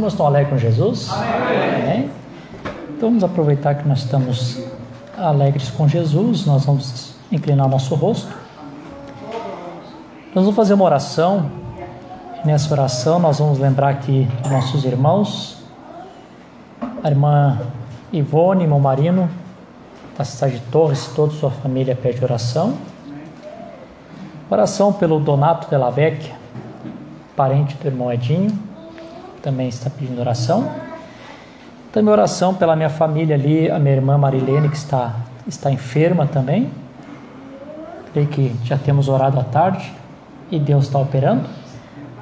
irmãos estão alegres com Jesus? Amém. Então vamos aproveitar que nós estamos alegres com Jesus, nós vamos inclinar nosso rosto. Nós vamos fazer uma oração, e nessa oração nós vamos lembrar aqui dos nossos irmãos, a irmã Ivone, irmão Marino, da cidade de Torres, toda sua família pede oração. Oração pelo Donato Della Vecchia, parente do irmão Edinho, também está pedindo oração. Também oração pela minha família ali, a minha irmã Marilene, que está enferma também. Creio que já temos orado à tarde e Deus está operando,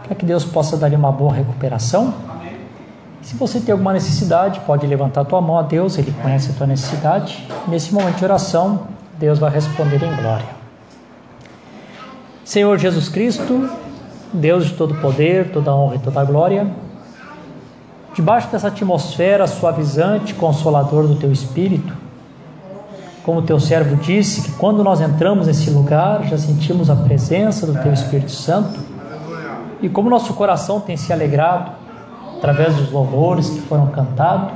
para que Deus possa dar-lhe uma boa recuperação. Se você tem alguma necessidade, pode levantar a tua mão a Deus, Ele conhece a tua necessidade. Nesse momento de oração, Deus vai responder em glória. Senhor Jesus Cristo, Deus de todo poder, toda honra e toda glória, debaixo dessa atmosfera suavizante, consolador do Teu Espírito, como o Teu servo disse, que quando nós entramos nesse lugar, já sentimos a presença do Teu Espírito Santo, e como nosso coração tem se alegrado, através dos louvores que foram cantados,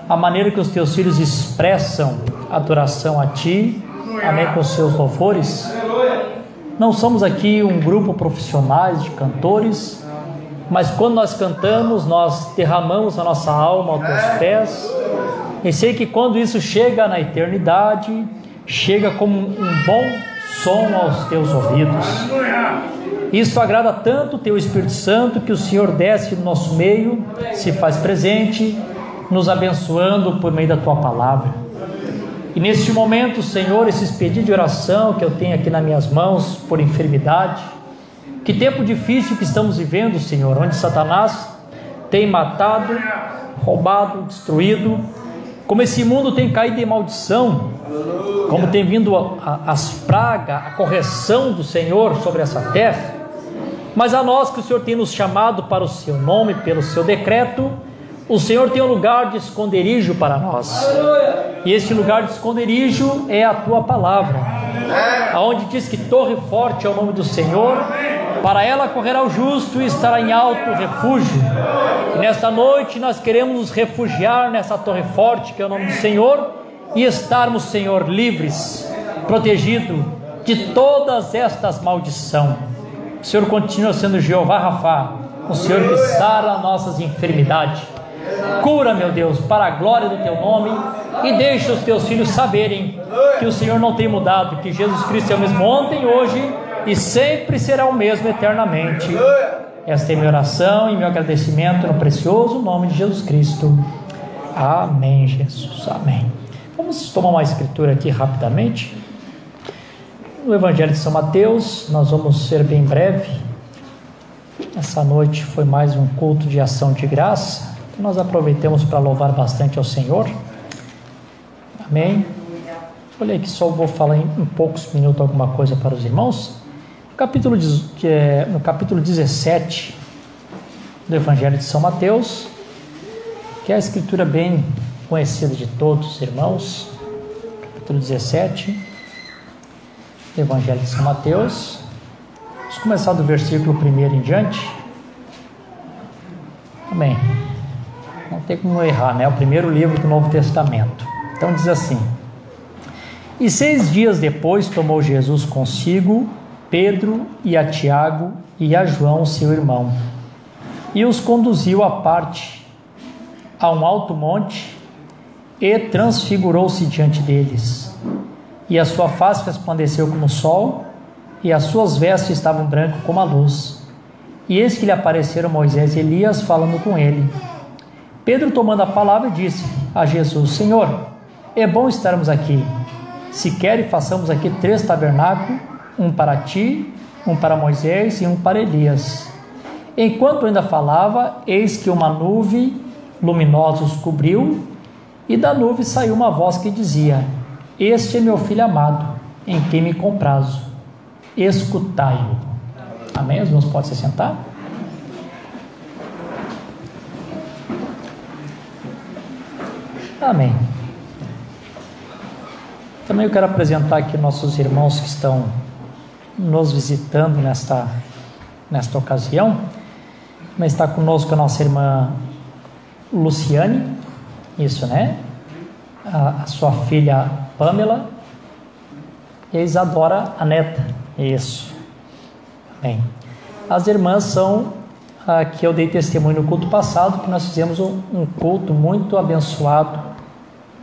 a maneira que os Teus filhos expressam adoração a Ti, amém, com os seus louvores. Não somos aqui um grupo profissionais de cantores, mas quando nós cantamos, nós derramamos a nossa alma aos Teus pés, e sei que quando isso chega na eternidade, chega como um bom som aos Teus ouvidos. Isso agrada tanto o Teu Espírito Santo, que o Senhor desce no nosso meio, se faz presente, nos abençoando por meio da Tua palavra. E neste momento, Senhor, esses pedidos de oração que eu tenho aqui nas minhas mãos por enfermidade, que tempo difícil que estamos vivendo, Senhor, onde Satanás tem matado, roubado, destruído, como esse mundo tem caído em maldição, como tem vindo as pragas, a correção do Senhor sobre essa terra, mas a nós que o Senhor tem nos chamado para o Seu nome, pelo Seu decreto, o Senhor tem um lugar de esconderijo para nós, e este lugar de esconderijo é a Tua palavra, aonde diz que torre forte é o nome do Senhor, para ela correrá o justo e estará em alto refúgio. E nesta noite nós queremos nos refugiar nessa torre forte que é o nome do Senhor, e estarmos, Senhor, livres, protegidos de todas estas maldições. O Senhor continua sendo Jeová Rafá, o Senhor que sara nossas enfermidades. Cura, meu Deus, para a glória do Teu nome, e deixa os teus filhos saberem que o Senhor não tem mudado, que Jesus Cristo é o mesmo ontem, hoje e sempre será o mesmo eternamente. Esta é minha oração e meu agradecimento no precioso nome de Jesus Cristo. Amém, Jesus. Amém. Vamos tomar uma escritura aqui rapidamente. No Evangelho de São Mateus, nós vamos ser bem breve. Essa noite foi mais um culto de ação de graça, que nós aproveitamos para louvar bastante ao Senhor. Amém. Olha aí que só vou falar em poucos minutos alguma coisa para os irmãos. No capítulo 17 do Evangelho de São Mateus, que é a escritura bem conhecida de todos os irmãos, capítulo 17 do Evangelho de São Mateus. Vamos começar do versículo 1 em diante. Amém. Não tem como errar, né? É o primeiro livro do Novo Testamento. Então diz assim: E 6 dias depois tomou Jesus consigo Pedro e a Tiago e a João, seu irmão, e os conduziu à parte, a um alto monte, e transfigurou-se diante deles. E a sua face resplandeceu como o sol, e as suas vestes estavam brancas como a luz. E eis que lhe apareceram Moisés e Elias falando com ele. Pedro, tomando a palavra, disse a Jesus: Senhor, é bom estarmos aqui. Se quer, façamos aqui 3 tabernáculos, um para ti, um para Moisés e um para Elias. Enquanto ainda falava, eis que uma nuvem luminosa os cobriu, e da nuvem saiu uma voz que dizia: Este é meu filho amado, em quem me comprazo, escutai-o. Amém? Os irmãos podem se sentar? Amém. Também eu quero apresentar aqui nossos irmãos que estão nos visitando nesta ocasião. Mas está conosco a nossa irmã Luciane, isso, né? A sua filha Pamela e a Isadora, a neta, isso. Bem, as irmãs são que eu dei testemunho no culto passado, que nós fizemos um culto muito abençoado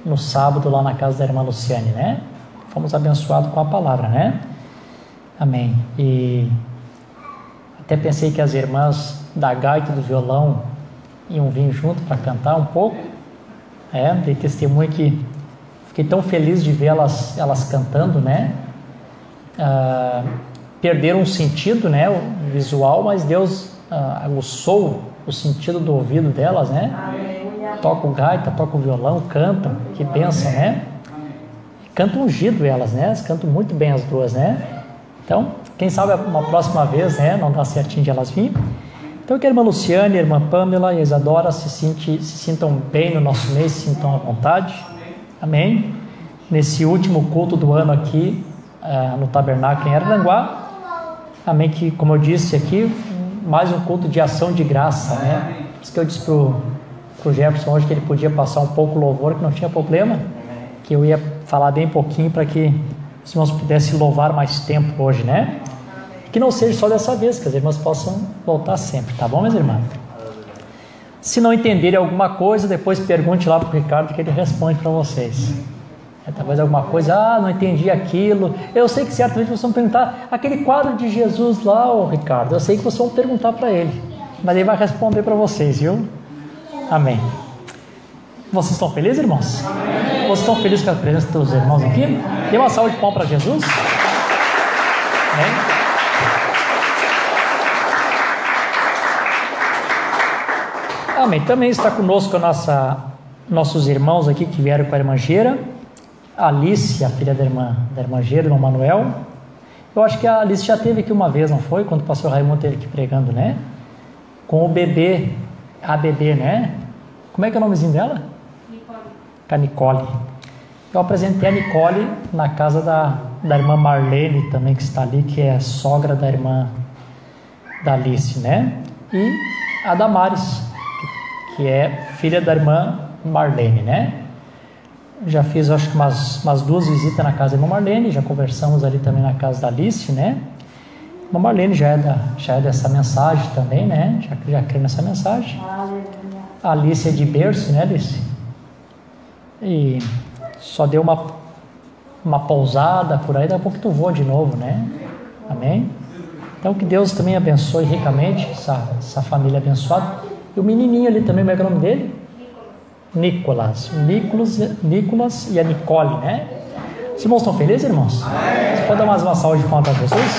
no sábado lá na casa da irmã Luciane, né? Fomos abençoados com a palavra, né? Amém. E até pensei que as irmãs da gaita e do violão iam vir junto para cantar um pouco. Dei testemunho que fiquei tão feliz de ver elas cantando, né? Perderam o sentido, né? O visual, mas Deus aguçou o sentido do ouvido delas, né? Tocam gaita, tocam violão, cantam, que bênção, né? Cantam ungido elas, né? Elas cantam muito bem as duas, né? Então, quem sabe uma próxima vez, né? Não dá certinho de elas virem. Então, que a irmã Luciane, a irmã Pamela e a Isadora se sintam bem no nosso mês, se sintam à vontade. Amém? Nesse último culto do ano aqui, no Tabernáculo em Araranguá. Amém? Que, como eu disse aqui, mais um culto de ação de graça, né? Por isso que eu disse pro Jefferson hoje que ele podia passar um pouco louvor, que não tinha problema, que eu ia falar bem pouquinho para que os irmãos pudessem louvar mais tempo hoje, né? Que não seja só dessa vez, que as irmãs possam voltar sempre, tá bom, minhas irmãs? Se não entenderem alguma coisa, depois pergunte lá para o Ricardo que ele responde para vocês. Talvez alguma coisa, não entendi aquilo. Eu sei que certamente vocês vão perguntar, aquele quadro de Jesus lá, ô Ricardo, eu sei que vocês vão perguntar para ele, mas ele vai responder para vocês, viu? Amém. Vocês estão felizes, irmãos? Amém. Vocês estão felizes com a presença dos irmãos aqui? Dê uma salva de palmas para Jesus. Amém. Amém. Também está conosco nossos irmãos aqui que vieram com a irmã Gera, a Alice, a filha da irmã Gera, irmão Manuel. Eu acho que a Alice já esteve aqui uma vez, não foi? Quando o pastor Raimundo esteve aqui pregando, né? Com o bebê, a bebê, né? Como é que é o nomezinho dela? Nicole. Com a Nicole. Eu apresentei a Nicole na casa da irmã Marlene também, que está ali, que é sogra da irmã da Alice, né? E a Damares, que é filha da irmã Marlene, né? Já fiz, acho que umas 2 visitas na casa da irmã Marlene, já conversamos ali também na casa da Alice, né? A irmã Marlene já é dessa mensagem também, né? Já crê nessa mensagem. A Alice é de berço, né, Alice? E só deu uma pousada por aí, daqui a pouco tu voa de novo, né? Amém? Então que Deus também abençoe ricamente essa família abençoada. E o menininho ali também, como é que é o nome dele? Nicolas. Nicolas e a Nicole, né? Os irmãos estão felizes, irmãos? Você pode dar mais uma salva de palmas para vocês?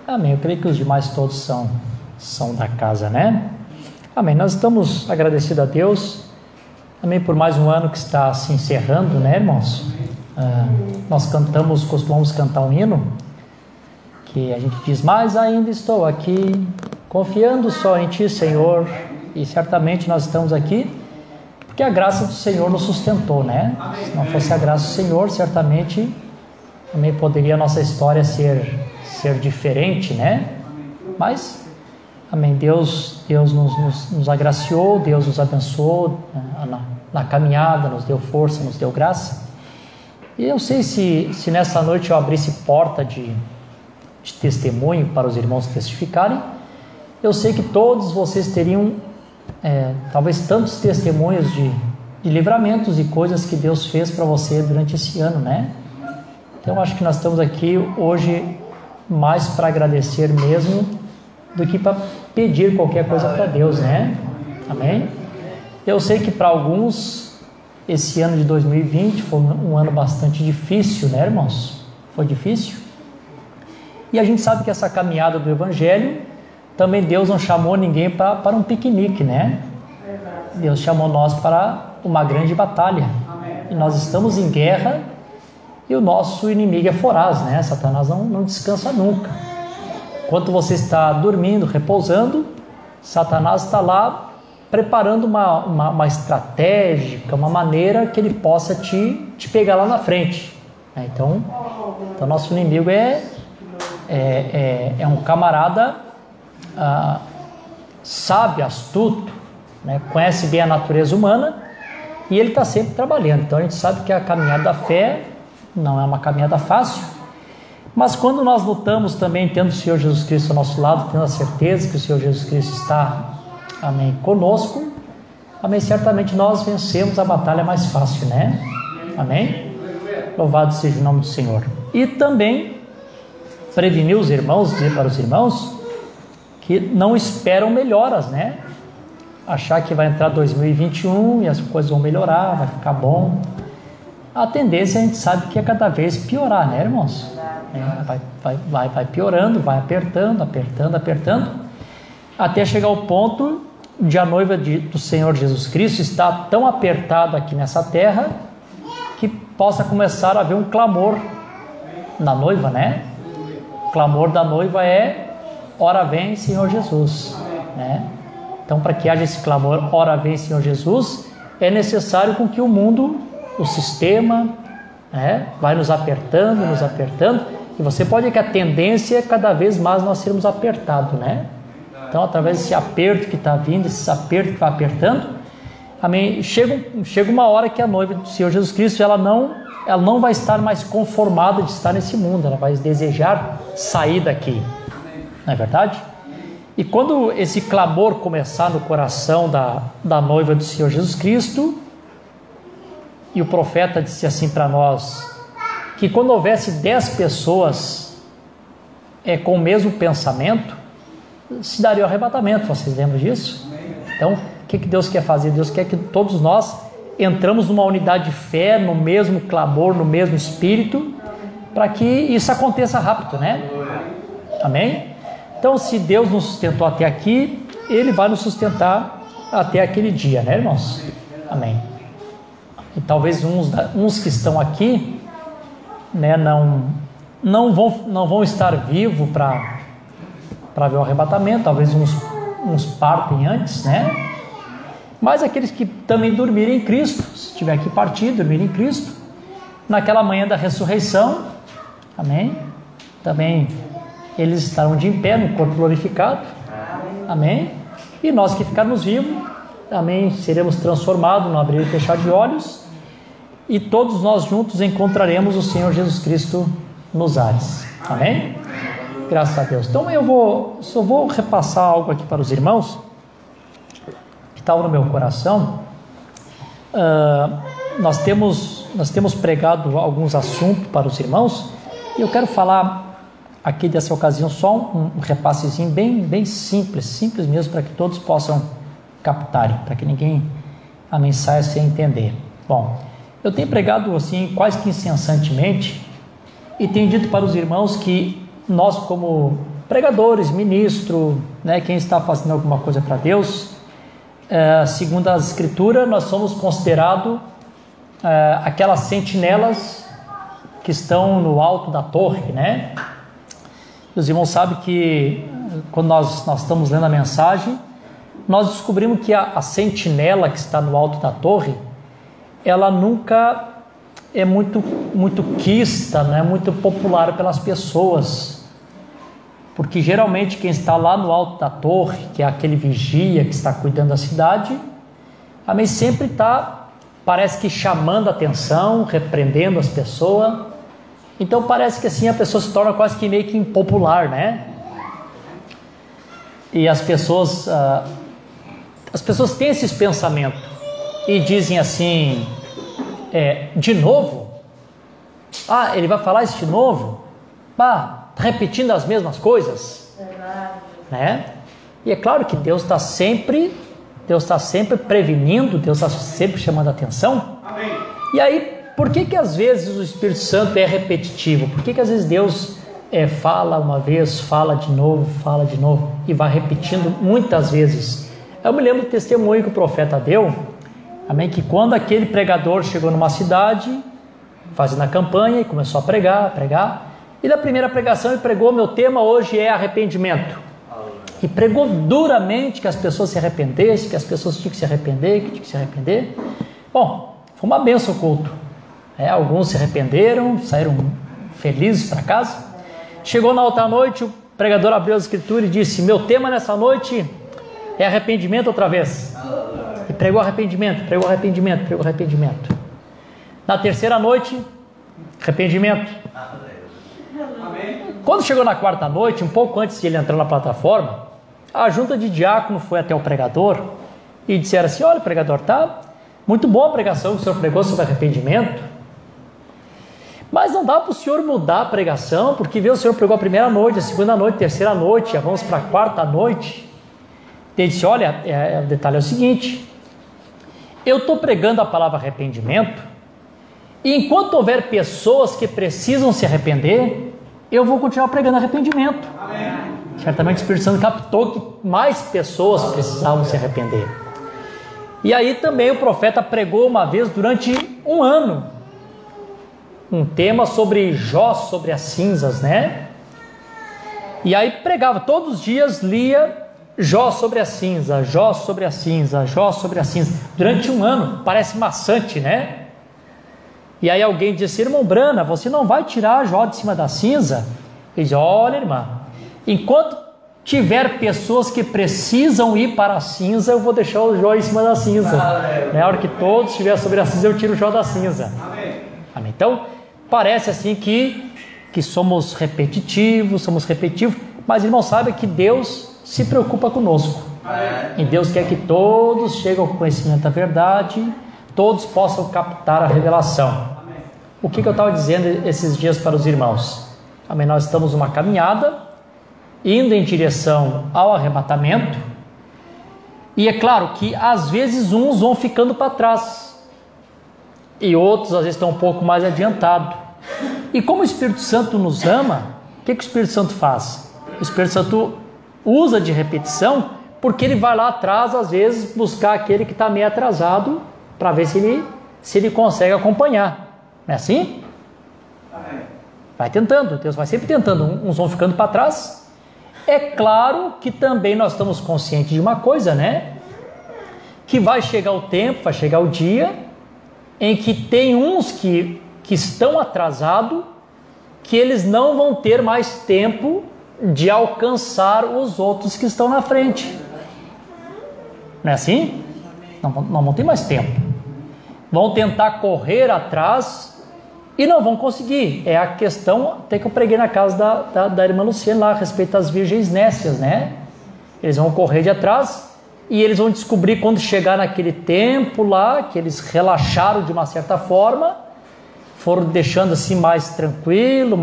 Amém. Eu creio que os demais todos são da casa, né? Amém. Nós estamos agradecidos a Deus. Amém, por mais um ano que está se encerrando, né, irmãos? Nós costumamos cantar um hino, que a gente diz, mas ainda estou aqui, confiando só em Ti, Senhor, e certamente nós estamos aqui, porque a graça do Senhor nos sustentou, né? Se não fosse a graça do Senhor, certamente, também poderia a nossa história ser diferente, né? Mas, amém, Deus nos agraciou, Deus nos abençoou na caminhada, nos deu força, nos deu graça. E eu sei se nessa noite eu abrisse porta de testemunho para os irmãos testificarem, eu sei que todos vocês teriam talvez tantos testemunhos de livramentos e coisas que Deus fez para você durante esse ano, né? Então acho que nós estamos aqui hoje mais para agradecer mesmo do que para pedir qualquer coisa para Deus, né? Amém? Eu sei que para alguns esse ano de 2020 foi um ano bastante difícil, né, irmãos? Foi difícil. E a gente sabe que essa caminhada do Evangelho, também Deus não chamou ninguém para um piquenique, né? Deus chamou nós para uma grande batalha. E nós estamos em guerra e o nosso inimigo é voraz, né? Satanás não descansa nunca. Enquanto você está dormindo, repousando, Satanás está lá preparando uma estratégia, uma maneira que ele possa te pegar lá na frente. Então nosso inimigo é um camarada sábio, astuto, né? Conhece bem a natureza humana e ele está sempre trabalhando. Então a gente sabe que a caminhada da fé não é uma caminhada fácil, mas quando nós lutamos também tendo o Senhor Jesus Cristo ao nosso lado, tendo a certeza que o Senhor Jesus Cristo está, amém, conosco, amém, certamente nós vencemos a batalha mais fácil, né? Amém? Louvado seja o nome do Senhor. E também prevenir os irmãos, dizer para os irmãos que não esperam melhoras, né? Achar que vai entrar 2021 e as coisas vão melhorar, vai ficar bom. A tendência a gente sabe que é cada vez piorar, né, irmãos? Vai piorando, vai apertando, até chegar ao ponto de a noiva do Senhor Jesus Cristo estar tão apertada aqui nessa terra que possa começar a haver um clamor da noiva, né? O clamor da noiva é: ora vem, Senhor Jesus, né? Então, para que haja esse clamor, ora vem, Senhor Jesus, é necessário com que o mundo, o sistema, né, vai nos apertando, e você pode ver que a tendência é cada vez mais nós sermos apertados, né? Então, através desse aperto que está vindo, esse aperto que vai apertando, amém, chega uma hora que a noiva do Senhor Jesus Cristo, ela não vai estar mais conformada de estar nesse mundo, ela vai desejar sair daqui, não é verdade? E quando esse clamor começar no coração da noiva do Senhor Jesus Cristo, e o profeta disse assim para nós, que quando houvesse 10 pessoas com o mesmo pensamento, se daria o arrebatamento. Vocês lembram disso? Então, o que Deus quer fazer? Deus quer que todos nós entramos numa unidade de fé, no mesmo clamor, no mesmo espírito, para que isso aconteça rápido, né? Amém? Então, se Deus nos sustentou até aqui, Ele vai nos sustentar até aquele dia, né, irmãos? Amém. E talvez uns que estão aqui, né, não vão estar vivos para ver o arrebatamento, talvez uns partem antes, né? Mas aqueles que também dormirem em Cristo, se tiver que partir, dormir em Cristo, naquela manhã da ressurreição, amém? Também eles estarão de pé no corpo glorificado, amém? E nós que ficarmos vivos, amém, seremos transformados no abrir e fechar de olhos, e todos nós juntos encontraremos o Senhor Jesus Cristo nos ares, amém? Graças a Deus. Então eu só vou repassar algo aqui para os irmãos, que estava no meu coração. Nós temos pregado alguns assuntos para os irmãos, e eu quero falar aqui dessa ocasião só um repassezinho bem simples mesmo, para que todos possam captarem, para que ninguém a mensagem sem entender. Bom, eu tenho pregado assim quase que incessantemente, e tenho dito para os irmãos que nós, como pregadores, ministro, né, quem está fazendo alguma coisa para Deus, segundo a Escritura, nós somos considerados aquelas sentinelas que estão no alto da torre, né? Os irmãos sabem que quando nós estamos lendo a mensagem, nós descobrimos que a sentinela que está no alto da torre, ela nunca é muito quista, não é muito popular pelas pessoas, porque geralmente quem está lá no alto da torre, que é aquele vigia que está cuidando da cidade, amém, sempre está, parece que chamando a atenção, repreendendo as pessoas. Então parece que assim a pessoa se torna quase que meio que impopular, né? E as pessoas têm esses pensamentos e dizem assim, de novo? Ele vai falar isso de novo? Está repetindo as mesmas coisas? Né? E é claro que Deus está sempre prevenindo, Deus está sempre chamando a atenção. Amém. E aí, por que às vezes o Espírito Santo é repetitivo? Por que às vezes Deus fala uma vez, fala de novo e vai repetindo muitas vezes? Eu me lembro do testemunho que o profeta deu, amém, que quando aquele pregador chegou numa cidade, fazendo a campanha, e começou a pregar, e na primeira pregação ele pregou: meu tema hoje é arrependimento. E pregou duramente que as pessoas se arrependessem, que as pessoas tinham que se arrepender, Bom, foi uma bênção o culto. Alguns se arrependeram, saíram felizes para casa. Chegou na outra noite, o pregador abriu a Escritura e disse: meu tema nessa noite é arrependimento outra vez. E pregou arrependimento. Na terceira noite, arrependimento. Quando chegou na quarta noite, um pouco antes de ele entrar na plataforma, a junta de diácono foi até o pregador e disseram assim: olha, pregador, tá muito boa a pregação que o senhor pregou sobre arrependimento, mas não dá para o senhor mudar a pregação, porque o senhor pregou a primeira noite, a segunda noite, a terceira noite, já vamos para a quarta noite. Ele disse: olha, o detalhe é o seguinte, eu estou pregando a palavra arrependimento, e enquanto houver pessoas que precisam se arrepender, eu vou continuar pregando arrependimento. Amém. Certamente o Espírito Santo captou que mais pessoas precisavam se arrepender. E aí também o profeta pregou uma vez durante um ano um tema sobre Jó, sobre as cinzas, né? E aí pregava todos os dias, lia Jó sobre a cinza, Jó sobre a cinza, Jó sobre a cinza, durante um ano. Parece maçante, né? E aí alguém disse: irmão Brana, você não vai tirar Jó de cima da cinza? Ele diz: olha, irmã, enquanto tiver pessoas que precisam ir para a cinza, eu vou deixar o Jó em cima da cinza. Na hora que todos estiverem sobre a cinza, eu tiro o Jó da cinza. Amém. Então, parece assim que somos repetitivos, mas irmão, sabe que Deus se preocupa conosco. E Deus quer que todos cheguem ao conhecimento da verdade, todos possam captar a revelação. O que eu estava dizendo esses dias para os irmãos? Amém. Nós estamos numa caminhada, indo em direção ao arrebatamento, e é claro que às vezes uns vão ficando para trás, e outros às vezes estão um pouco mais adiantados. E como o Espírito Santo nos ama, o que o Espírito Santo faz? O Espírito Santo usa de repetição, porque ele vai lá atrás, às vezes, buscar aquele que está meio atrasado, para ver se ele consegue acompanhar. Não é assim? Vai tentando, Deus vai sempre tentando. Uns vão ficando para trás. É claro que também nós estamos conscientes de uma coisa, né? Que vai chegar o tempo, vai chegar o dia em que tem uns que estão atrasados, que eles não vão ter mais tempo de alcançar os outros que estão na frente. Não é assim? Não vão ter mais tempo. Vão tentar correr atrás E não vão conseguir. É a questão até que eu preguei na casa da irmã Luciana lá a respeito das virgens nécias, né? Eles vão correr de atrás e eles vão descobrir quando chegar naquele tempo lá, que eles relaxaram de uma certa forma, foram deixando assim mais tranquilo,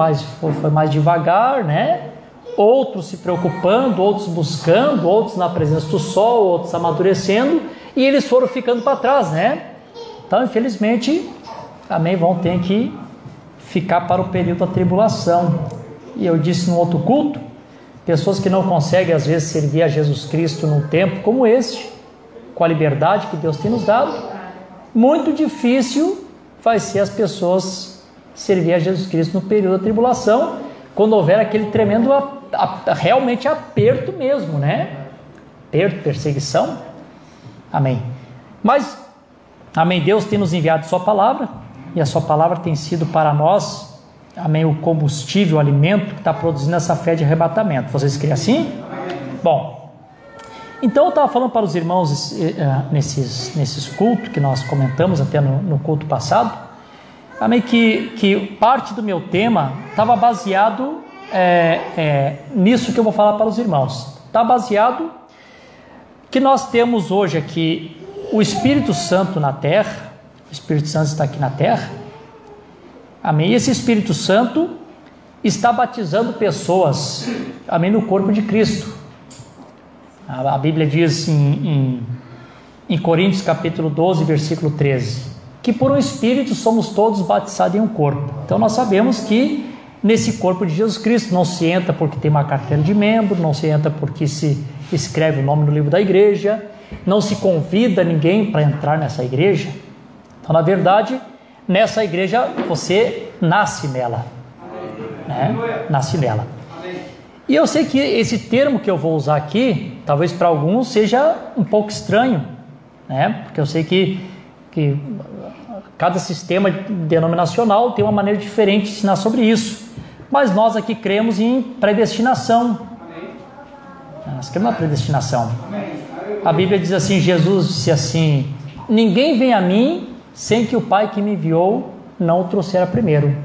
foi mais devagar, né? Outros se preocupando, outros buscando, outros na presença do sol, outros amadurecendo, e eles foram ficando para trás, né? Então, infelizmente, amém, vão ter que ficar para o período da tribulação. E eu disse no outro culto, pessoas que não conseguem às vezes servir a Jesus Cristo num tempo como este, com a liberdade que Deus tem nos dado, muito difícil vai ser as pessoas servir a Jesus Cristo no período da tribulação, quando houver aquele tremendo realmente aperto mesmo, né? Aperto, perseguição. Amém. Mas, amém, Deus tem nos enviado sua palavra, e a sua palavra tem sido para nós, amém, o combustível, o alimento que está produzindo essa fé de arrebatamento. Vocês creem assim? Bom, então eu estava falando para os irmãos nesses cultos que nós comentamos até no culto passado, amém, que parte do meu tema estava baseado nisso que eu vou falar para os irmãos. Está baseado que nós temos hoje aqui o Espírito Santo na terra. O Espírito Santo está aqui na terra, amém, e esse Espírito Santo está batizando pessoas, amém, no corpo de Cristo. A Bíblia diz em Coríntios capítulo 12, versículo 13, que por um Espírito somos todos batizados em um corpo. Então nós sabemos que nesse corpo de Jesus Cristo não se entra porque tem uma carteira de membro, não se entra porque se escreve o nome no livro da igreja, não se convida ninguém para entrar nessa igreja. Então, na verdade, nessa igreja você nasce nela, né? Nasce nela. E eu sei que esse termo que eu vou usar aqui, talvez para alguns seja um pouco estranho, né? Porque eu sei que cada sistema denominacional tem uma maneira diferente de ensinar sobre isso. Mas nós aqui cremos em predestinação. Nós cremos na predestinação. A Bíblia diz assim, Jesus disse assim: ninguém vem a mim sem que o Pai que me enviou não o trouxera primeiro.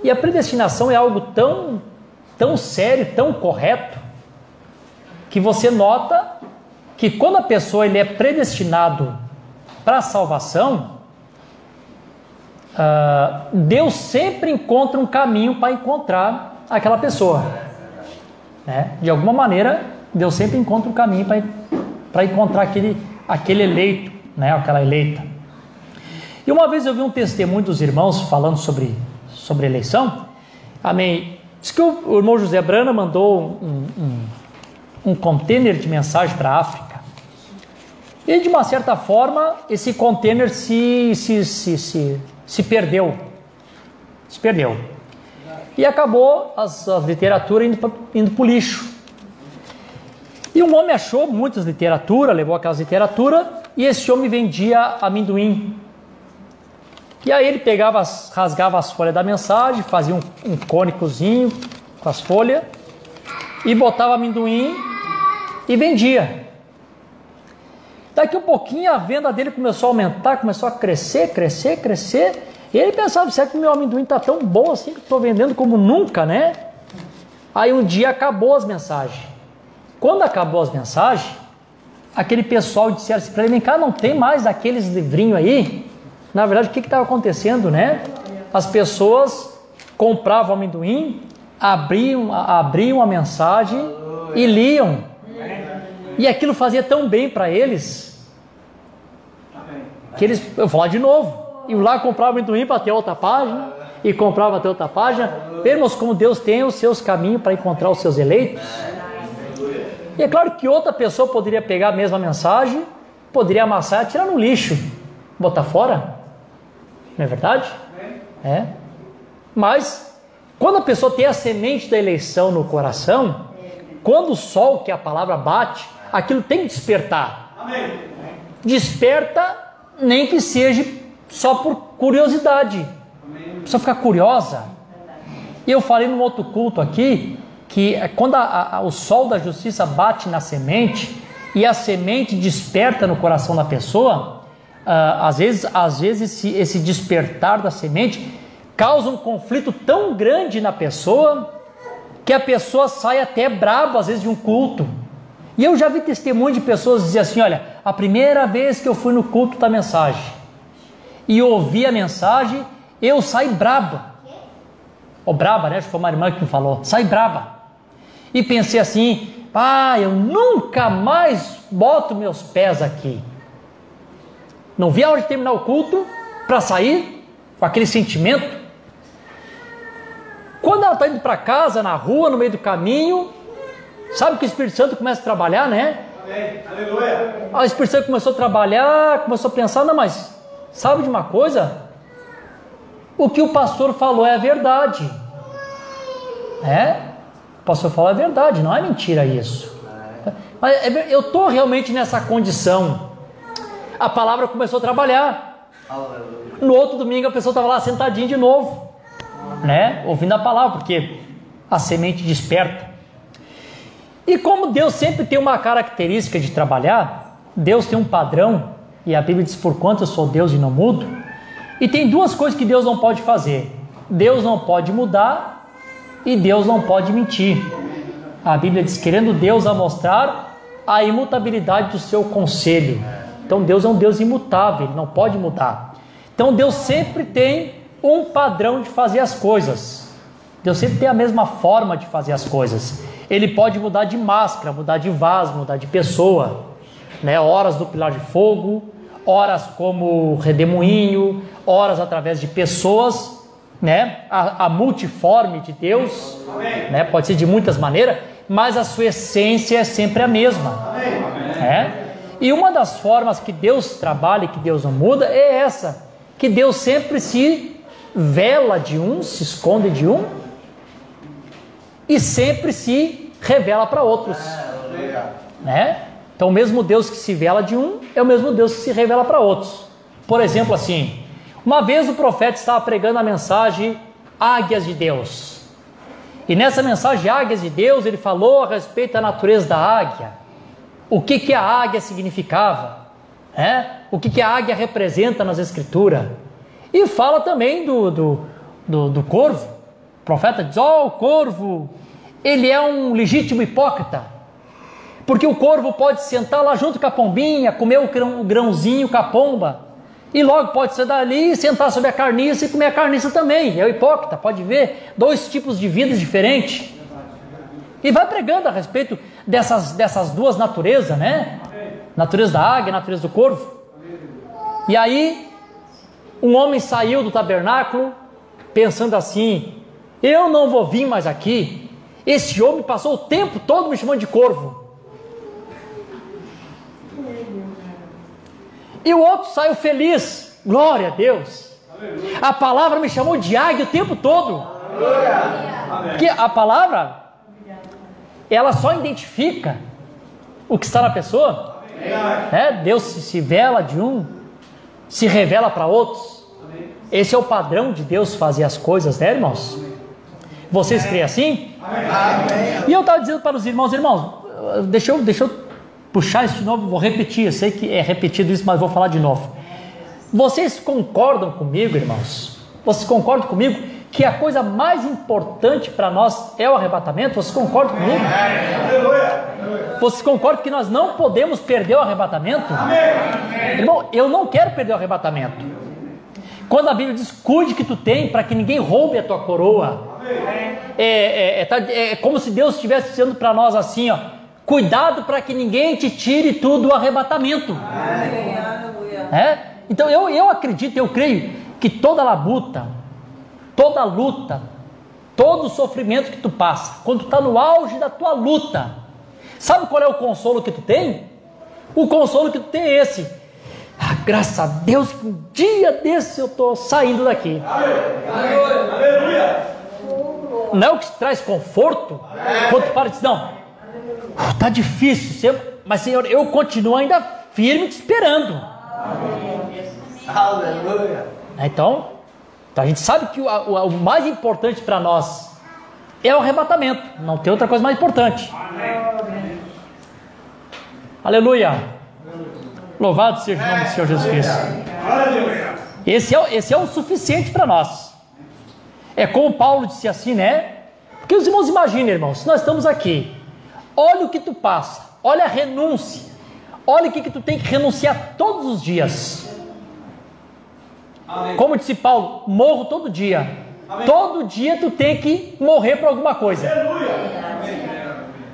E a predestinação é algo tão sério, tão correto, que você nota que quando a pessoa ele é predestinado para a salvação, Deus sempre encontra um caminho para encontrar aquela pessoa, né? De alguma maneira, Deus sempre encontra um caminho para encontrar aquele eleito, né? Aquela eleita. E uma vez eu vi um testemunho dos irmãos falando sobre eleição, amém, diz que o irmão José Brana mandou um container de mensagem para a África, e de uma certa forma esse container se perdeu, e acabou a literatura indo para o lixo. E um homem achou muitas literaturas, levou aquelas literaturas, e esse homem vendia amendoim. E aí ele rasgava as folhas da mensagem, fazia um cônicozinho com as folhas, e botava amendoim e vendia. Daqui um pouquinho a venda dele começou a aumentar, começou a crescer, e ele pensava, será que o meu amendoim está tão bom assim que estou vendendo como nunca, né? Aí um dia acabou as mensagens. Quando acabou as mensagens, aquele pessoal disseram assim para ele: vem cá, não tem mais aqueles livrinhos aí? Na verdade, o que estava acontecendo, né? As pessoas compravam amendoim, abriam a mensagem e liam. E aquilo fazia tão bem para eles, que eles, eu vou falar de novo, iam lá comprar amendoim para ter outra página, e comprava até outra página. Vemos como Deus tem os seus caminhos para encontrar os seus eleitos. E é claro que outra pessoa poderia pegar a mesma mensagem, poderia amassar e tirar no lixo, botar fora. Não é verdade? É. Mas, quando a pessoa tem a semente da eleição no coração, quando o sol, que é a palavra, bate, aquilo tem que despertar. Amém. Desperta, nem que seja só por curiosidade. Amém. A pessoa fica curiosa. E eu falei num outro culto aqui, que quando o sol da justiça bate na semente, e a semente desperta no coração da pessoa, às vezes esse despertar da semente causa um conflito tão grande na pessoa que a pessoa sai até braba às vezes de um culto. E eu já vi testemunho de pessoas dizer assim: olha, a primeira vez que eu fui no culto da mensagem e ouvi a mensagem, eu saí braba. Ou braba, né? Acho que foi uma irmã que me falou. Saí braba. E pensei assim: eu nunca mais boto meus pés aqui. Não vi a hora de terminar o culto para sair com aquele sentimento. Quando ela está indo para casa, na rua, no meio do caminho, sabe que o Espírito Santo começa a trabalhar, né? Amém. Aleluia. O Espírito Santo começou a trabalhar, começou a pensar: não, mas sabe de uma coisa? O que o pastor falou é a verdade. O pastor falou é verdade, não é mentira isso. Mas eu estou realmente nessa condição. A palavra começou a trabalhar. No outro domingo a pessoa estava lá sentadinha de novo, né? Ouvindo a palavra, porque a semente desperta. E como Deus sempre tem uma característica de trabalhar, Deus tem um padrão, e a Bíblia diz: porquanto eu sou Deus e não mudo. E tem duas coisas que Deus não pode fazer: Deus não pode mudar e Deus não pode mentir. A Bíblia diz: querendo Deus a mostrar a imutabilidade do seu conselho. Então Deus é um Deus imutável, Ele não pode mudar. Então Deus sempre tem um padrão de fazer as coisas. Deus sempre tem a mesma forma de fazer as coisas. Ele pode mudar de máscara, mudar de vaso, mudar de pessoa, né? Horas do pilar de fogo, horas como redemoinho, horas através de pessoas, né? A multiforme de Deus, né? Pode ser de muitas maneiras, mas a sua essência é sempre a mesma. Né? E uma das formas que Deus trabalha e que Deus não muda é essa, que Deus sempre se vela de um, se esconde de um, e sempre se revela para outros. Né? Então o mesmo Deus que se vela de um é o mesmo Deus que se revela para outros. Por exemplo, assim, uma vez o profeta estava pregando a mensagem Águias de Deus. E nessa mensagem Águias de Deus, ele falou a respeito da natureza da águia. O que a águia significava, né? O que a águia representa nas escrituras. E fala também do corvo. O profeta diz: o corvo, ele é um legítimo hipócrita. Porque o corvo pode sentar lá junto com a pombinha, comer o grãozinho com a pomba, e logo pode sair dali, sentar sobre a carniça e comer a carniça também. É o hipócrita, pode ver, dois tipos de vidas diferentes. E vai pregando a respeito dessas duas naturezas, né? Natureza da águia, natureza do corvo. E aí, um homem saiu do tabernáculo pensando assim: eu não vou vir mais aqui. Esse homem passou o tempo todo me chamando de corvo. E o outro saiu feliz: glória a Deus. A palavra me chamou de águia o tempo todo. Porque a palavra, ela só identifica o que está na pessoa. Deus se vela de um, se revela para outros. Esse é o padrão de Deus fazer as coisas, né, irmãos? Vocês creem assim? E eu estava dizendo para os irmãos: deixa eu puxar isso de novo, vou repetir. Eu sei que é repetido isso, mas vou falar de novo. Vocês concordam comigo, irmãos? Vocês concordam comigo que a coisa mais importante para nós é o arrebatamento? Vocês concordam comigo? Vocês concordam que nós não podemos perder o arrebatamento? Irmão, eu não quero perder o arrebatamento. Quando a Bíblia diz: cuide que tu tem, para que ninguém roube a tua coroa, é como se Deus estivesse dizendo para nós assim: cuidado para que ninguém te tire tudo do arrebatamento. Então eu acredito, eu creio que toda labuta, toda luta, todo sofrimento que tu passa, quando tu está no auge da tua luta, sabe qual é o consolo que tu tem? O consolo que tu tem é esse: graças a Deus que um dia desse eu estou saindo daqui. Aleluia. Não é o que te traz conforto? Quando tu para e diz: não, está difícil, mas Senhor, eu continuo ainda firme te esperando. Aleluia. Então a gente sabe que o mais importante para nós é o arrebatamento. Não tem outra coisa mais importante. Aleluia. Louvado seja o nome do Senhor Jesus Cristo. Esse é o suficiente para nós. É como Paulo disse assim, né? Porque os irmãos imaginem, irmãos, se nós estamos aqui, olha o que tu passa, olha a renúncia, olha o que tu tem que renunciar todos os dias. Como disse Paulo, morro todo dia. Todo dia tu tem que morrer para alguma coisa.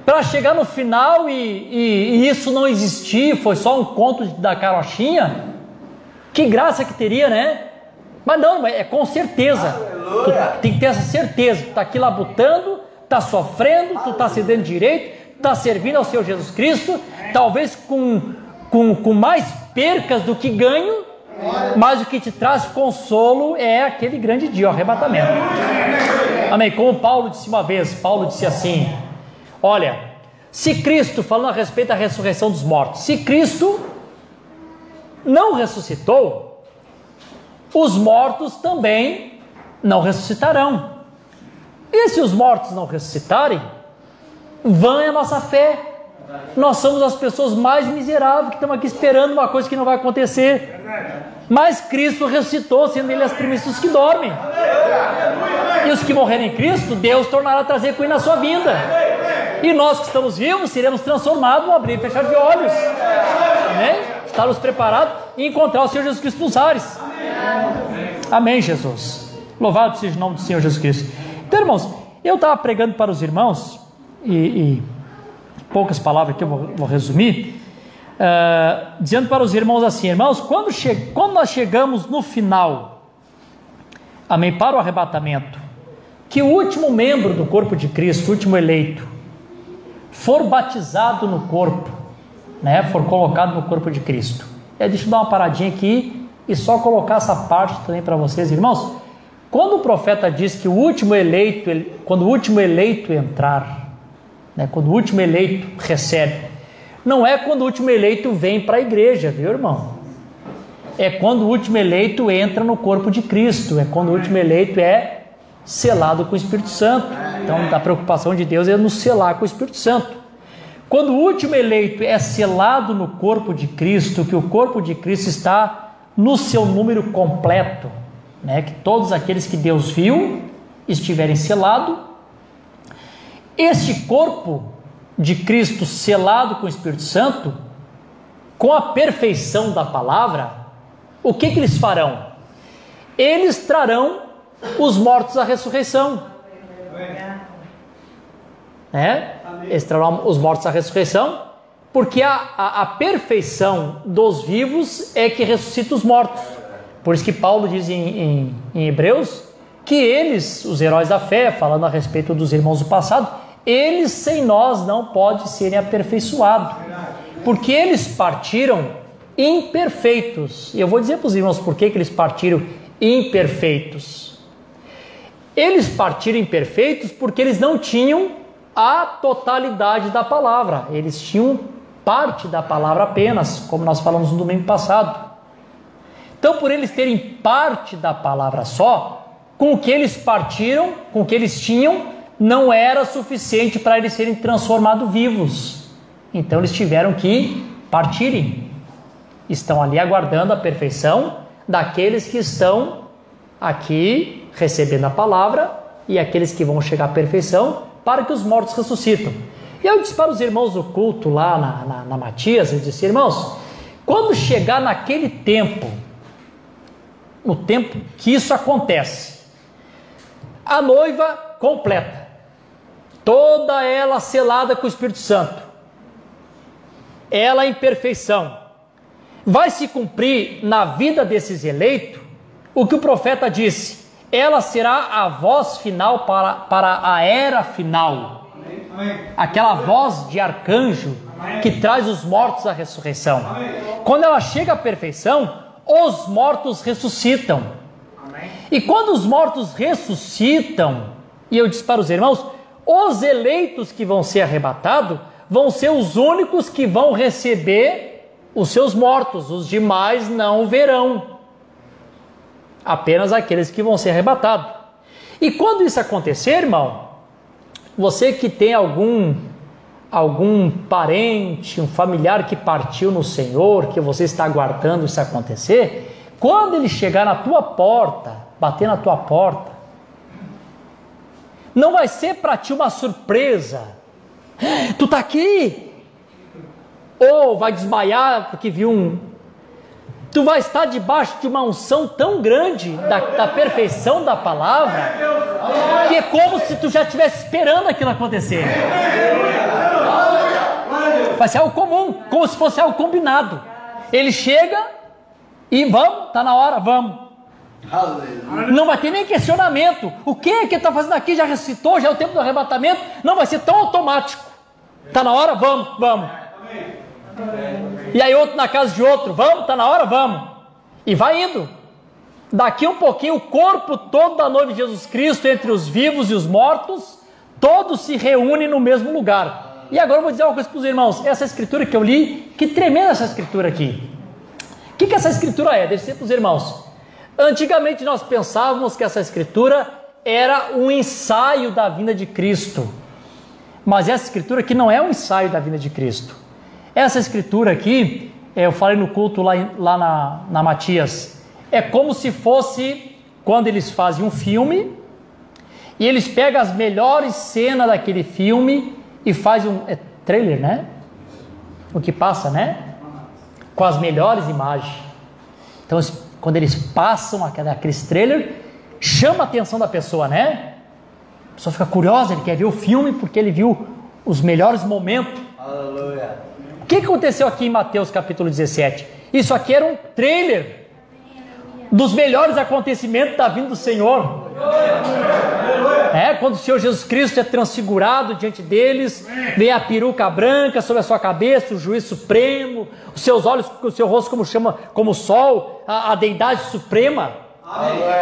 Para chegar no final e isso não existir, foi só um conto da carochinha, que graça que teria, né? Mas não, é com certeza. Tu tem que ter essa certeza. Tu está aqui labutando, está sofrendo, tu está se dando direito, está servindo ao Senhor Jesus Cristo, talvez com mais percas do que ganho, mas o que te traz consolo é aquele grande dia, o arrebatamento. Amém. Como Paulo disse uma vez, Paulo disse assim: olha, se Cristo, falando a respeito da ressurreição dos mortos, se Cristo não ressuscitou, os mortos também não ressuscitarão. E se os mortos não ressuscitarem, vã é a nossa fé. Nós somos as pessoas mais miseráveis que estamos aqui esperando uma coisa que não vai acontecer. Mas Cristo ressuscitou, sendo Ele as primícias dos que dormem. E os que morrerem em Cristo, Deus tornará a trazer com Ele na sua vinda. E nós que estamos vivos, seremos transformados no abrir e fechar de olhos. Amém? Estarmos preparados e encontrar o Senhor Jesus Cristo nos ares. Amém, Jesus. Louvado seja o nome do Senhor Jesus Cristo. Então, irmãos, eu estava pregando para os irmãos, e poucas palavras que eu vou resumir, dizendo para os irmãos assim: irmãos, quando nós chegamos no final, amém, para o arrebatamento, que o último membro do corpo de Cristo, o último eleito, for batizado no corpo, né, for colocado no corpo de Cristo. Deixa eu dar uma paradinha aqui e só colocar essa parte também para vocês, irmãos. Quando o profeta diz que quando o último eleito entrar, né, quando o último eleito recebe, não é quando o último eleito vem para a igreja, viu, irmão? É quando o último eleito entra no corpo de Cristo, é quando o último eleito é selado com o Espírito Santo. Então, a preocupação de Deus é nos selar com o Espírito Santo. Quando o último eleito é selado no corpo de Cristo, que o corpo de Cristo está no seu número completo, né, que todos aqueles que Deus viu estiverem selados, este corpo de Cristo selado com o Espírito Santo, com a perfeição da palavra, o que eles farão? Eles trarão os mortos à ressurreição. Eles trarão os mortos à ressurreição, porque a perfeição dos vivos é que ressuscita os mortos. Por isso que Paulo diz em Hebreus que eles, os heróis da fé, falando a respeito dos irmãos do passado, eles sem nós não podem serem aperfeiçoados, porque eles partiram imperfeitos. E eu vou dizer para os irmãos por que eles partiram imperfeitos. Eles partiram imperfeitos porque eles não tinham a totalidade da palavra, eles tinham parte da palavra apenas, como nós falamos no domingo passado. Então, por eles terem parte da palavra só, com o que eles partiram, com o que eles tinham, não era suficiente para eles serem transformados vivos. Então eles tiveram que partirem. Estão ali aguardando a perfeição daqueles que estão aqui recebendo a palavra e aqueles que vão chegar à perfeição para que os mortos ressuscitam. E eu disse para os irmãos do culto lá na Matias, eu disse: irmãos, quando chegar naquele tempo, no tempo que isso acontece, a noiva completa, toda ela selada com o Espírito Santo, ela em perfeição, vai se cumprir na vida desses eleitos o que o profeta disse: ela será a voz final para a era final. Amém. Aquela voz de arcanjo, amém, que traz os mortos à ressurreição. Amém. Quando ela chega à perfeição, os mortos ressuscitam. Amém. E quando os mortos ressuscitam, e eu disse para os irmãos, os eleitos que vão ser arrebatados vão ser os únicos que vão receber os seus mortos, os demais não verão. Apenas aqueles que vão ser arrebatados. E quando isso acontecer, irmão, você que tem algum algum parente, um familiar que partiu no Senhor, que você está aguardando isso acontecer, quando ele chegar na tua porta, bater na tua porta, não vai ser para ti uma surpresa. Tu está aqui? Ou vai desmaiar porque viu um... Tu vai estar debaixo de uma unção tão grande da perfeição da palavra, que é como se tu já estivesse esperando aquilo acontecer. Vai ser algo comum, como se fosse algo combinado. Ele chega e vamos, está na hora, vamos. Não vai ter nem questionamento. O que ele está fazendo aqui? Já ressuscitou, já é o tempo do arrebatamento. Não vai ser tão automático. Está na hora? Vamos, vamos. E aí outro na casa de outro, vamos, está na hora? Vamos. E vai indo. Daqui um pouquinho o corpo todo da noiva de Jesus Cristo, entre os vivos e os mortos, todos se reúnem no mesmo lugar. E agora eu vou dizer uma coisa para os irmãos. Essa escritura que eu li, que tremenda essa escritura aqui. O que essa escritura é? Deixa eu dizer para os irmãos. Antigamente nós pensávamos que essa escritura era um ensaio da vinda de Cristo. Mas essa escritura aqui não é um ensaio da vinda de Cristo. Essa escritura aqui, eu falei no culto lá na Matias, é como se fosse quando eles fazem um filme e eles pegam as melhores cenas daquele filme e fazem um trailer, né? O que passa, né? Com as melhores imagens. Então, quando eles passam aqueles trailers, chama a atenção da pessoa, né? A pessoa fica curiosa, ele quer ver o filme porque ele viu os melhores momentos. Aleluia. O que aconteceu aqui em Mateus capítulo 17? Isso aqui era um trailer dos melhores acontecimentos da vinda do Senhor. Quando o Senhor Jesus Cristo é transfigurado diante deles, vem a peruca branca sobre a sua cabeça, o juiz supremo, os seus olhos, o seu rosto como o sol, a deidade suprema.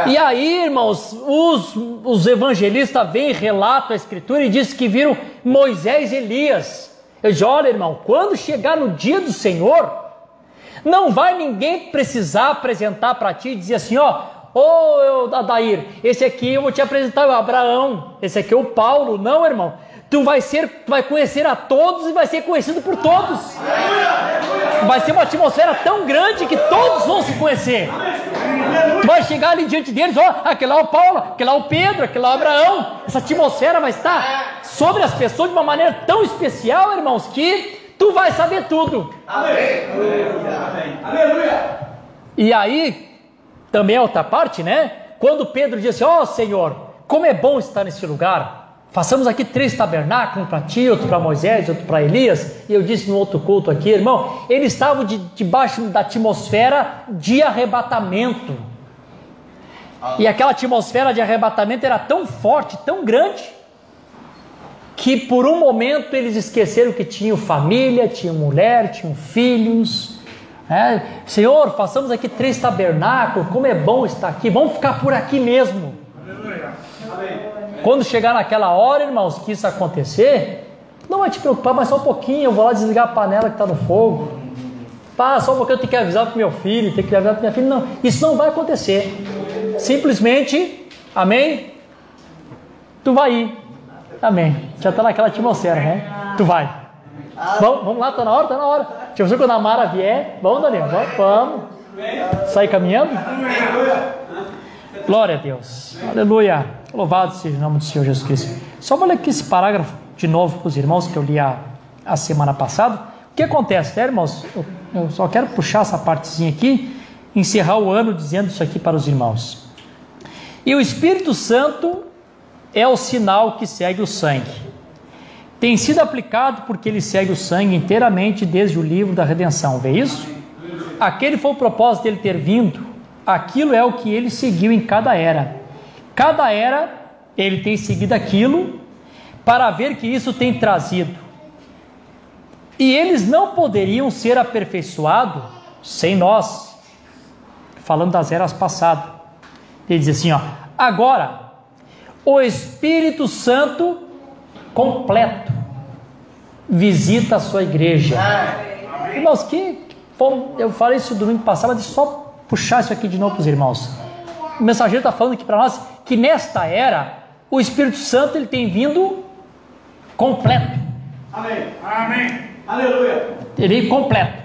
E aí, irmãos, os evangelistas vêm, relatam a escritura e dizem que viram Moisés e Elias. Eu digo, olha, irmão, quando chegar no dia do Senhor, não vai ninguém precisar apresentar para ti e dizer assim, Adair, esse aqui eu vou te apresentar, o Abraão, esse aqui é o Paulo. Não, irmão, tu vai conhecer a todos e vai ser conhecido por todos. Vai ser uma atmosfera tão grande que todos vão se conhecer. Tu vai chegar ali diante deles, aquele lá é o Paulo, aquele lá é o Pedro, aquele lá é o Abraão. Essa atmosfera vai estar sobre as pessoas de uma maneira tão especial, irmãos, que tu vai saber tudo. Aleluia. E aí, também é outra parte, né? Quando Pedro diz assim, Senhor, como é bom estar nesse lugar. Façamos aqui 3 tabernáculos, um para ti, outro para Moisés, outro para Elias. E eu disse no outro culto aqui, irmão, eles estavam debaixo da atmosfera de arrebatamento. E aquela atmosfera de arrebatamento era tão forte, tão grande, que por um momento eles esqueceram que tinham família, tinham mulher, tinham filhos. Senhor, façamos aqui 3 tabernáculos, como é bom estar aqui, vamos ficar por aqui mesmo. Quando chegar naquela hora, irmãos, que isso acontecer, não vai te preocupar, mas só um pouquinho, eu vou lá desligar a panela que está no fogo. Só um pouquinho eu tenho que avisar para o meu filho, tenho que avisar para minha filha. Não, isso não vai acontecer. Simplesmente, amém? Tu vai ir. Amém. Já está naquela atmosfera, né? Tu vai. Vamos lá, está na hora? Está na hora. Deixa eu ver quando a Mara vier. Vamos, Daniel, vamos. Sair caminhando? Glória a Deus. Aleluia. Louvado seja o nome do Senhor Jesus Cristo. Só vou ler aqui esse parágrafo de novo para os irmãos que eu li a semana passada. O que acontece, né, irmãos? Eu só quero puxar essa partezinha aqui, encerrar o ano dizendo isso aqui para os irmãos. E o Espírito Santo é o sinal que segue o sangue. Tem sido aplicado porque ele segue o sangue inteiramente desde o livro da redenção. Vê isso? Aquele foi o propósito dele ter vindo. Aquilo é o que ele seguiu em cada era. Cada era ele tem seguido aquilo para ver que isso tem trazido. E eles não poderiam ser aperfeiçoados sem nós. Falando das eras passadas. Ele diz assim, agora o Espírito Santo completo visita a sua igreja. Irmãos, eu falei isso domingo passado, mas deixa eu só puxar isso aqui de novo para os irmãos. O mensageiro está falando aqui para nós que nesta era o Espírito Santo ele tem vindo completo. Amém. Amém. Aleluia. Ele veio completo.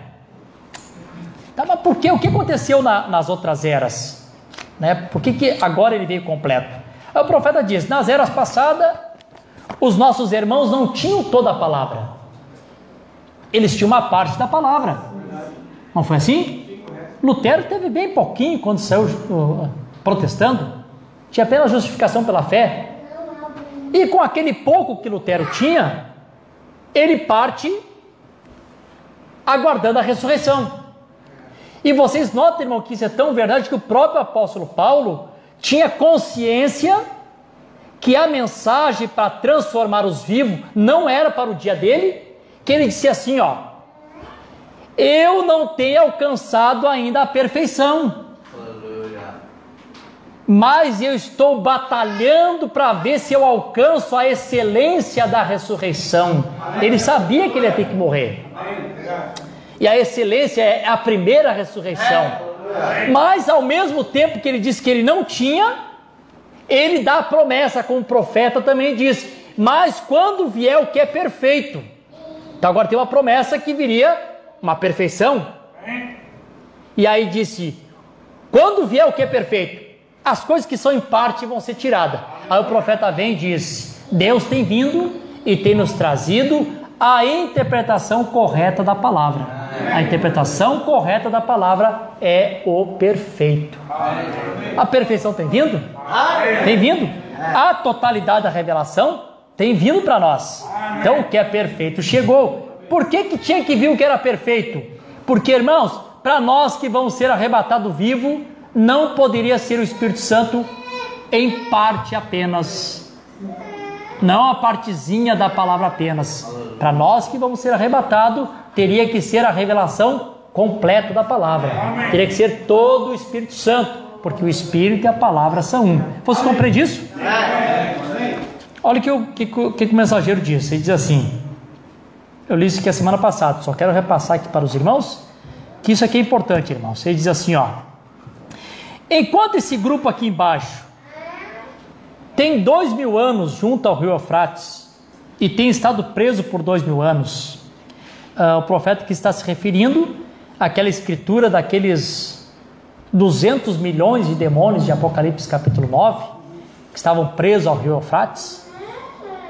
Tá, mas por quê? O que aconteceu nas outras eras? Né? Por que agora ele veio completo? Aí o profeta diz, nas eras passadas, os nossos irmãos não tinham toda a palavra. Eles tinham uma parte da palavra. Não foi assim? Lutero teve bem pouquinho quando saiu protestando. Tinha apenas justificação pela fé. E com aquele pouco que Lutero tinha, ele parte aguardando a ressurreição. E vocês notam, irmão, que isso é tão verdade que o próprio apóstolo Paulo tinha consciência que a mensagem para transformar os vivos não era para o dia dele, que ele disse assim, ó, eu não tenho alcançado ainda a perfeição, mas eu estou batalhando para ver se eu alcanço a excelência da ressurreição. Ele sabia que ele ia ter que morrer. E a excelência é a primeira ressurreição. Mas ao mesmo tempo que ele disse que ele não tinha, ele dá a promessa, como o profeta também diz, mas quando vier o que é perfeito. Então agora tem uma promessa que viria uma perfeição. E aí disse, quando vier o que é perfeito, as coisas que são em parte vão ser tiradas. Aí o profeta vem e diz, Deus tem vindo e tem nos trazido a interpretação correta da palavra. A interpretação correta da palavra é o perfeito. A perfeição tem vindo? Tem vindo. A totalidade da revelação tem vindo para nós. Então o que é perfeito chegou. Por que tinha que vir o que era perfeito? Porque, irmãos, para nós que vamos ser arrebatados vivo, não poderia ser o Espírito Santo em parte apenas. Não a partezinha da palavra apenas. Para nós que vamos ser arrebatados, teria que ser a revelação completa da palavra. Teria que ser todo o Espírito Santo, porque o Espírito e a palavra são um. Você compreende isso? Olha o que o mensageiro diz. Ele diz assim, eu li isso aqui a semana passada, só quero repassar aqui para os irmãos, que isso aqui é importante, irmãos. Ele diz assim, ó, enquanto esse grupo aqui embaixo tem 2000 anos junto ao rio Eufrates e tem estado preso por 2000 anos, o profeta que está se referindo àquela escritura daqueles 200 milhões de demônios de Apocalipse capítulo 9, que estavam presos ao rio Eufrates,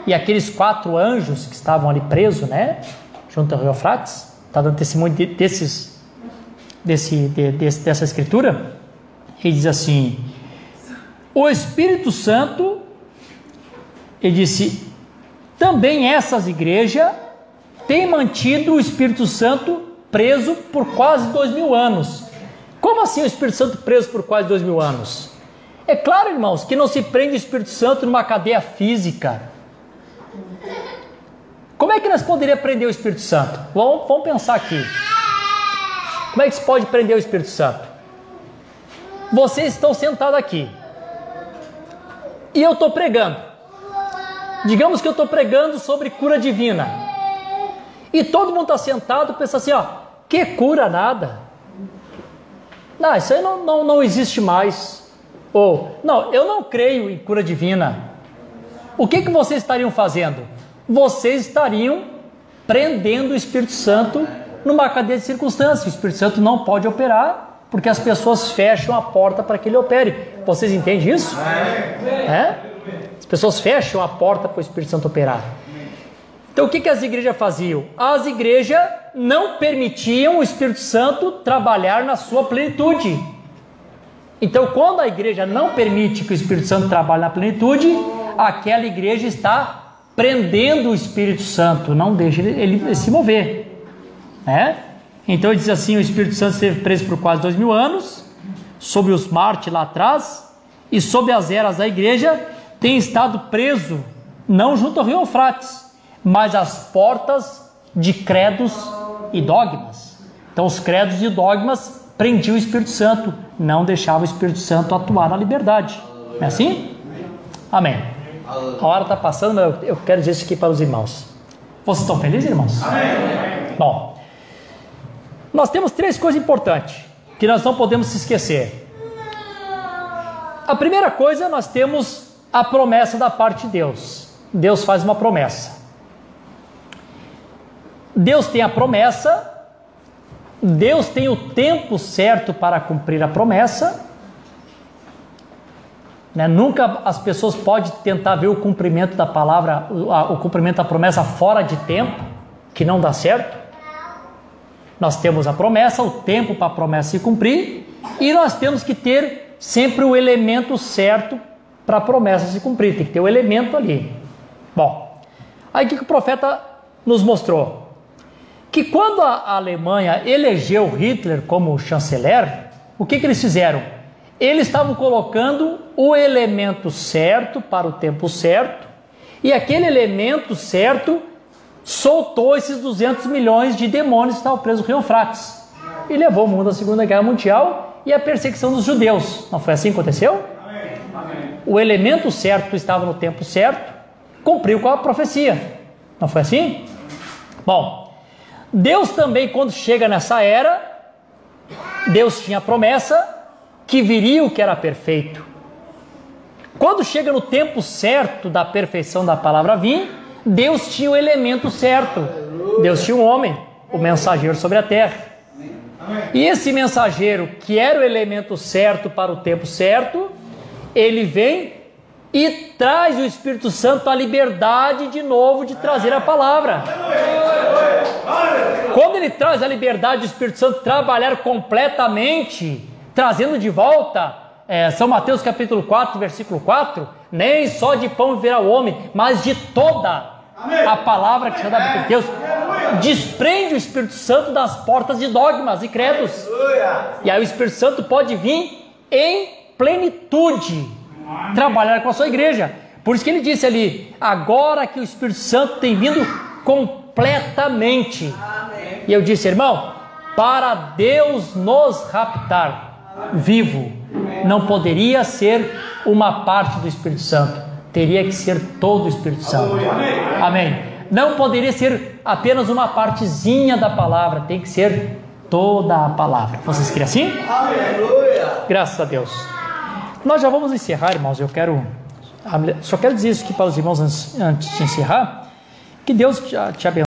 e aqueles 4 anjos que estavam ali presos, né, junto ao rio Eufrates, está dando testemunho dessa escritura. Ele diz assim, o Espírito Santo, ele disse, também essas igrejas têm mantido o Espírito Santo preso por quase 2000 anos. Como assim o Espírito Santo preso por quase 2000 anos? É claro, irmãos, que não se prende o Espírito Santo numa cadeia física. Como é que nós poderíamos prender o Espírito Santo? Vamos pensar aqui. Como é que se pode prender o Espírito Santo? Vocês estão sentados aqui e eu estou pregando. Digamos que eu estou pregando sobre cura divina e todo mundo está sentado e pensa assim, ó, que cura nada? Não, isso aí não existe mais. Ou, não, eu não creio em cura divina. O que vocês estariam fazendo? Vocês estariam prendendo o Espírito Santo numa cadeia de circunstâncias. O Espírito Santo não pode operar porque as pessoas fecham a porta para que ele opere. Vocês entendem isso? É? As pessoas fecham a porta para o Espírito Santo operar. Então o que as igrejas faziam? As igrejas não permitiam o Espírito Santo trabalhar na sua plenitude. Então quando a igreja não permite que o Espírito Santo trabalhe na plenitude, aquela igreja está prendendo o Espírito Santo, não deixa ele se mover. Então ele diz assim, o Espírito Santo esteve preso por quase 2000 anos, sob os mártires lá atrás, e sob as eras da igreja, tem estado preso, não junto ao rio Eufrates, mas às portas de credos e dogmas. Então os credos e dogmas prendiam o Espírito Santo, não deixavam o Espírito Santo atuar na liberdade. Não é assim? Amém. A hora está passando, mas eu quero dizer isso aqui para os irmãos. Vocês estão felizes, irmãos? Amém. Bom, nós temos 3 coisas importantes que nós não podemos se esquecer. A primeira coisa, nós temos a promessa da parte de Deus. Deus faz uma promessa. Deus tem a promessa, Deus tem o tempo certo para cumprir a promessa, né? Nunca as pessoas podem tentar ver o cumprimento da palavra, o cumprimento da promessa fora de tempo, que não dá certo. Nós temos a promessa, o tempo para a promessa se cumprir, e nós temos que ter sempre o elemento certo para a promessa se cumprir, tem que ter o elemento ali. Bom, aí o que o profeta nos mostrou? Que quando a Alemanha elegeu Hitler como chanceler, o que eles fizeram? Eles estavam colocando o elemento certo para o tempo certo, e aquele elemento certo soltou esses 200 milhões de demônios que estavam presos no Rio Eufrates e levou o mundo à Segunda Guerra Mundial e à perseguição dos judeus. Não foi assim que aconteceu? Amém. O elemento certo estava no tempo certo, cumpriu com a profecia. Não foi assim? Bom, Deus também, quando chega nessa era, Deus tinha a promessa que viria o que era perfeito. Quando chega no tempo certo da perfeição da palavra vir, Deus tinha o elemento certo. Deus tinha um homem, o mensageiro sobre a terra. E esse mensageiro, que era o elemento certo para o tempo certo, ele vem e traz o Espírito Santo a liberdade de novo de trazer a palavra. Quando ele traz a liberdade do Espírito Santo trabalhar completamente, trazendo de volta São Mateus capítulo 4, versículo 4, nem só de pão viverá o homem, mas de toda a palavra que está dada por Deus. Desprende o Espírito Santo das portas de dogmas e credos. E aí o Espírito Santo pode vir em plenitude trabalhar com a sua igreja. Por isso que ele disse ali, agora que o Espírito Santo tem vindo completamente. E eu disse, irmão, para Deus nos raptar vivo, não poderia ser uma parte do Espírito Santo, teria que ser todo o Espírito Santo. Amém. Não poderia ser apenas uma partezinha da palavra, tem que ser toda a palavra. Vocês querem assim? Aleluia. Graças a Deus. Nós já vamos encerrar, irmãos. Só quero dizer isso aqui para os irmãos antes de encerrar, que Deus te abençoe.